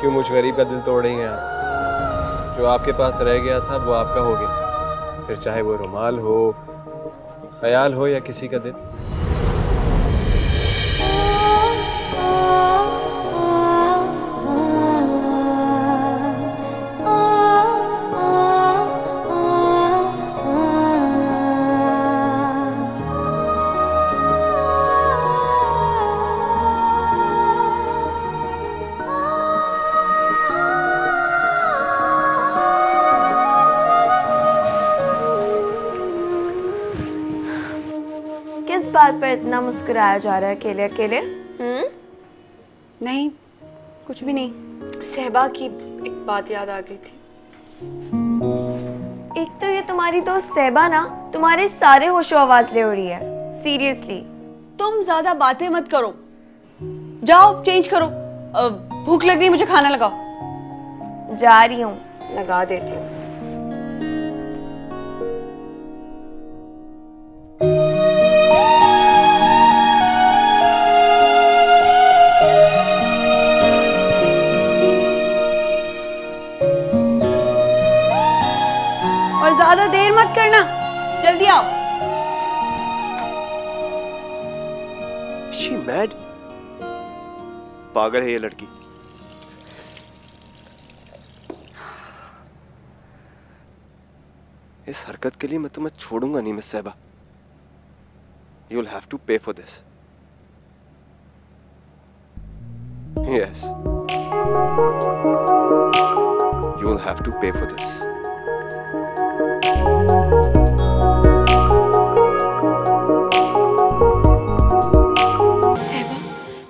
क्यों मुझ गरीब का दिल तोड़ रही हैं आप? जो आपके पास रह गया था वो आपका हो गया, फिर चाहे वो रुमाल हो, ख्याल हो या किसी का दिल। किस बात पर इतना मुस्कुराया जा रहा है अकेले अकेले? नहीं, कुछ भी नहीं। सहबा की एक बात याद आ गई थी। एक तो ये तुम्हारी दोस्त सहबा ना तुम्हारे सारे होशो आवाज ले उड़ी है। सीरियसली तुम ज्यादा बातें मत करो, जाओ चेंज करो। भूख लग रही है, मुझे खाना लगाओ। जा रही हूँ, लगा देती हूँ। और ज्यादा देर मत करना, जल्दी आओ। She mad? पागल है ये लड़की। इस हरकत के लिए मैं तुम्हें छोड़ूंगा नहीं miss Sehba. You'll have to pay for this. Yes. You'll have to pay for this.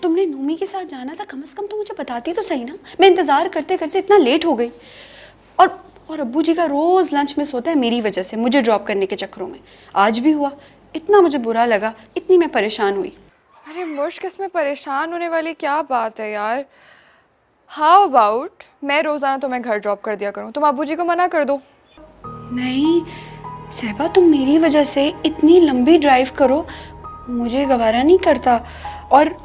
तुमने नूमी के साथ जाना था, कम से कम तो मुझे बताती तो सही ना। मैं इंतजार करते करते इतना लेट हो गई। और अब्बू जी का रोज लंच मिस होता है मेरी वजह से, मुझे ड्रॉप करने के चक्करों में। आज भी हुआ। इतना मुझे बुरा लगा, इतनी मैं परेशान हुई। अरे मुश्क, इसमें परेशान होने वाली क्या बात है यार। हाउ अबाउट मैं रोजाना तुम्हें घर ड्रॉप कर दिया करूँ, तुम अब्बू जी को मना कर दो। नहीं सहबा, तुम मेरी वजह से इतनी लंबी ड्राइव करो, मुझे गवारा नहीं करता। और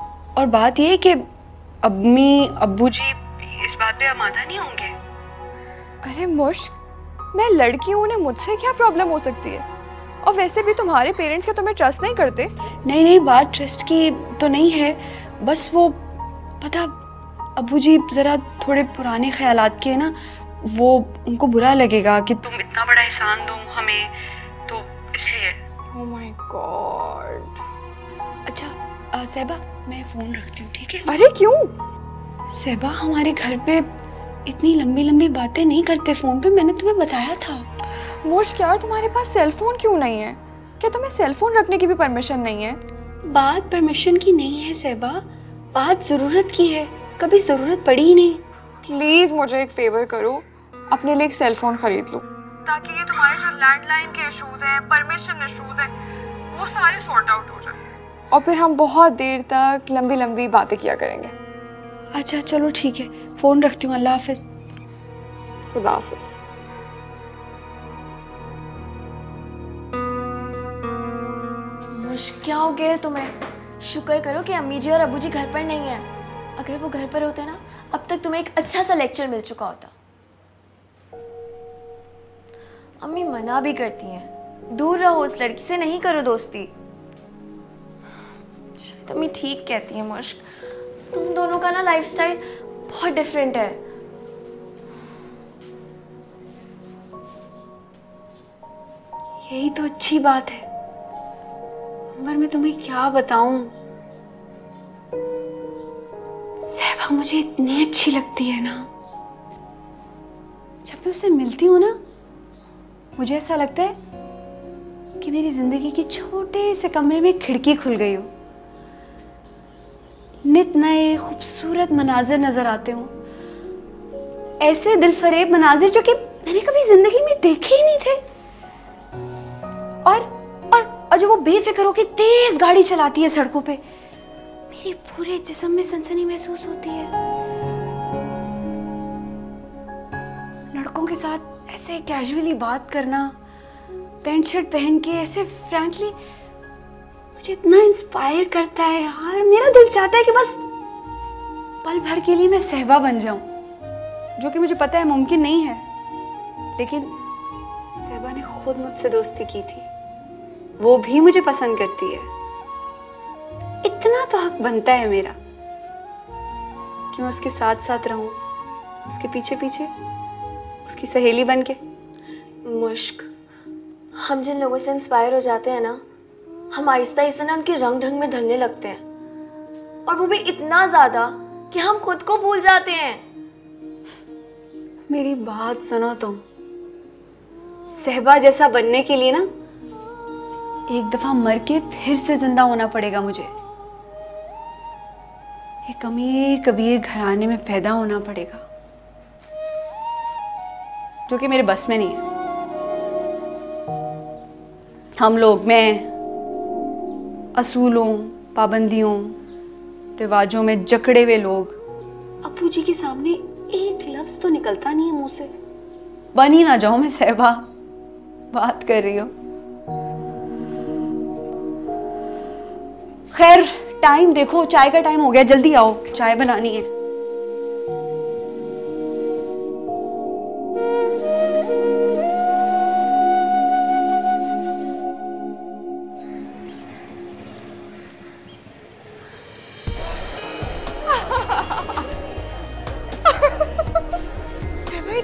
बात ये है कि अम्मी अब्बू जी इस बात पे आमादा नहीं होंगे। अरे मुश्क, मैं लड़की हूँ, उन्हें मुझसे क्या प्रॉब्लम हो सकती है? और वैसे भी तुम्हारे पेरेंट्स क्या तुम्हें ट्रस्ट नहीं करते? नहीं, बात ट्रस्ट की तो नहीं है, बस वो पता अब्बू जी ज़रा थोड़े पुराने ख्यालात के ना, वो उनको बुरा लगेगा कि तुम इतना बड़ा एहसान दो हमें, तो इसलिए। Oh my God. अच्छा सहबा, मैं फ़ोन रखती हूँ, ठीक है? अरे क्यों? सहबा, हमारे घर पे इतनी लंबी लंबी बातें नहीं करते फ़ोन पे, मैंने तुम्हें बताया था। मुश्क यार, तुम्हारे पास सेल फोन क्यों नहीं है? क्या तुम्हें सेल फोन रखने की भी परमिशन नहीं है? बात परमिशन की नहीं है सहबा, बात ज़रूरत की है। कभी ज़रूरत पड़ी ही नहीं। प्लीज मुझे एक फेवर करो, अपने लिए एक सेल फोन खरीद लो, ताकि ये तुम्हारे जो लैंडलाइन के इश्यूज हैं, परमिशन इश्यूज हैं, वो सारे सॉर्ट आउट हो जाए, और फिर हम बहुत देर तक लंबी लंबी बातें किया करेंगे। अच्छा चलो ठीक है, फ़ोन रखती हूँ। अल्लाह हाफिज़। खुदा हाफिज़। मुश्क, क्या हो गया है तुम्हें? शुक्र करो कि अम्मी जी और अब्बू जी घर पर नहीं है। अगर वो घर पर होते ना, अब तक तुम्हें एक अच्छा सा लेक्चर मिल चुका होता। अम्मी मना भी करती हैं, दूर रहो उस लड़की से, नहीं करो दोस्ती। शायद अम्मी ठीक कहती हैं मुश्क, तुम दोनों का ना लाइफस्टाइल बहुत डिफरेंट है। यही तो अच्छी बात है। अंबर, मैं तुम्हें क्या बताऊं, सहबा मुझे इतनी अच्छी लगती है ना। जब मैं उससे मिलती हूँ ना, मुझे ऐसा लगता है कि मेरी जिंदगी के छोटे से कमरे में खिड़की खुल गई हो। नित नए खूबसूरत मनाजिर नजर आते हो, ऐसे दिलफरेब मनाजिर जो कि मैंने कभी जिंदगी में देखे ही नहीं थे। और जब वो बेफिक्र होकर तेज गाड़ी चलाती है सड़कों पे, मेरे पूरे जिस्म में सनसनी महसूस होती है। लड़कों के साथ ऐसे कैजुअली बात करना, पैंट शर्ट पहन के ऐसे फ्रैंकली, मुझे इतना इंस्पायर करता है यार। मेरा दिल चाहता है कि बस पल भर के लिए मैं सहबा बन जाऊं। जो कि मुझे पता है मुमकिन नहीं है, लेकिन सहबा ने खुद मुझसे दोस्ती की थी। वो भी मुझे पसंद करती है। इतना तो हक बनता है मेरा कि मैं उसके साथ साथ रहूं, उसके पीछे पीछे, उसकी सहेली बन के। मुश्क, हम जिन लोगों से इंस्पायर हो जाते हैं ना, हम आहिस्ता आहिस्ता ना उनके रंग ढंग में ढलने लगते हैं, और वो भी इतना ज्यादा कि हम खुद को भूल जाते हैं। मेरी बात सुनो तुम। सहबा जैसा बनने के लिए ना एक दफा मर के फिर से जिंदा होना पड़ेगा मुझे। एक अमीर कबीर घराने में पैदा होना पड़ेगा, जो कि मेरे बस में नहीं है। हम लोग, मैं असूलों, पाबंदियों, रिवाजों में जकड़े हुए लोग, अप्पू जी के सामने एक लफ्ज तो निकलता नहीं है मुंह से। बन ही ना जाऊं मैं सहबा। बात कर रही हो। खैर, टाइम देखो, चाय का टाइम हो गया, जल्दी आओ, चाय बनानी है।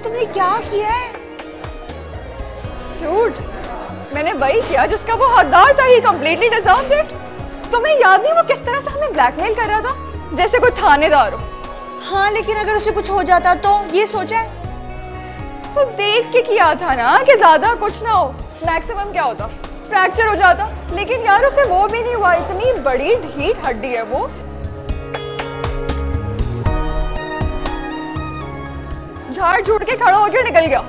तुमने क्या किया है? झूठ। मैंने वही किया जिसका वो हकदार था। ही कंप्लीटली डिजर्व्ड इट। तुम्हें याद नहीं वो किस तरह से हमें ब्लैकमेल कर रहा था, जैसे कोई थानेदार हो। हाँ, लेकिन अगर उसे कुछ हो जाता तो ये सोचा है? सो देख के किया था ना कि ज्यादा कुछ ना हो। मैक्सिमम क्या होता, फ्रैक्चर हो जाता। लेकिन यार उसे वो भी नहीं हुआ। इतनी बड़ी ढीठ हड्डी है वो। झाड़ झूठ के खड़ा होकर निकल गया।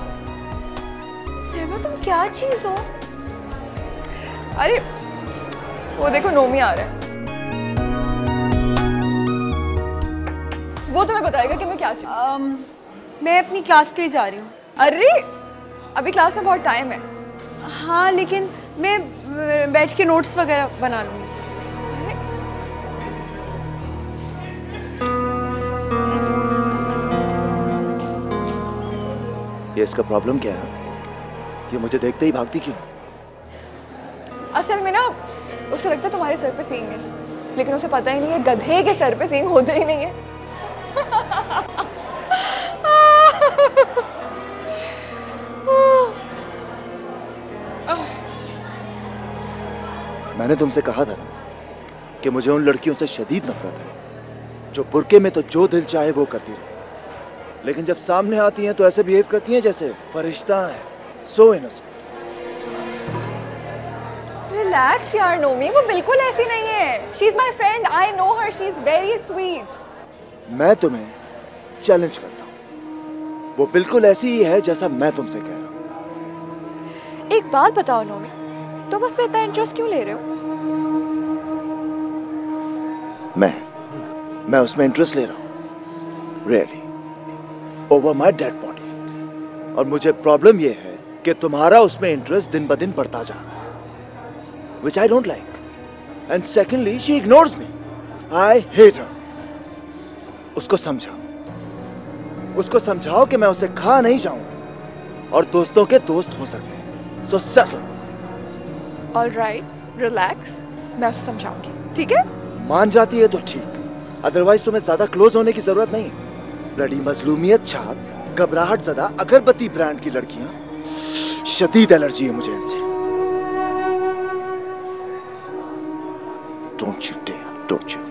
सहबा, तुम क्या चीज हो? अरे वो देखो, नोमी आ रहा है। वो तुम्हें बताएगा कि मैं क्या चाहिए। मैं अपनी क्लास के लिए जा रही हूँ। अरे अभी क्लास में बहुत टाइम है। हाँ, लेकिन मैं बैठ के नोट्स वगैरह बना लूँगी। ये इसका प्रॉब्लम क्या है? ये मुझे देखते ही भागती क्यों? असल में ना उसे लगता है तुम्हारे सर पे सींग है, लेकिन उसे पता ही नहीं है गधे के सर पे सींग होते ही नहीं है। मैंने तुमसे कहा था कि मुझे उन लड़कियों से शदीद नफरत है जो बुर्के में तो जो दिल चाहे वो करती रहे, लेकिन जब सामने आती हैं तो ऐसे बिहेव करती हैं जैसे फरिश्ता है। So innocent. रिलैक्स यार नोमी, वो बिल्कुल ऐसी नहीं है। She is my friend, I know her, she is very sweet. मैं तुम्हें चैलेंज करता हूँ, वो बिल्कुल ऐसी ही है जैसा मैं तुमसे कह रहा हूँ। एक बात बताओ नोमी, तुम उस पे इतना इंटरेस्ट क्यों ले रहे हो? मैं उसमें इंटरेस्ट ले रहा हूँ, really, over my dead body. और मुझे प्रॉब्लम ये है कि तुम्हारा उसमें इंटरेस्ट दिन ब दिन बढ़ता जा रहा है, which I don't like. And secondly, she ignores me. I hate her. उसको समझाओ कि मैं उसे खा नहीं जाऊंगा और दोस्तों के दोस्त हो सकते हैं। So settle. All right, relax. मैं उसे समझाऊंगी, ठीक है? मान जाती है तो ठीक, अदरवाइज तुम्हें ज्यादा क्लोज होने की जरूरत नहीं है। ब्लडी मजलूमियत छाप, घबराहट ज़दा अगरबत्ती ब्रांड की लड़कियां, शदीद एलर्जी है मुझे इनसे। Don't you dare, don't you?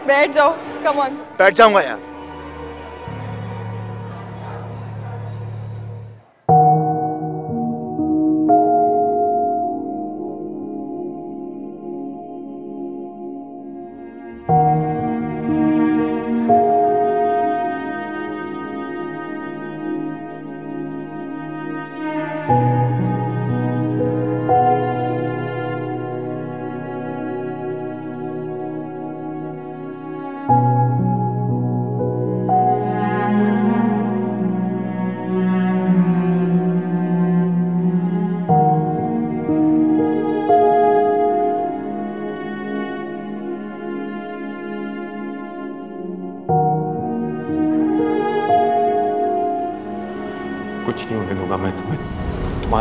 बैठ जाओ, come on. बैठ जाऊंगा यार।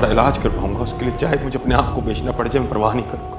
तुम्हारा इलाज करवाऊंगा, उसके लिए चाहे मुझे अपने आप को बेचना पड़ जाए, मैं परवाह नहीं करूँ।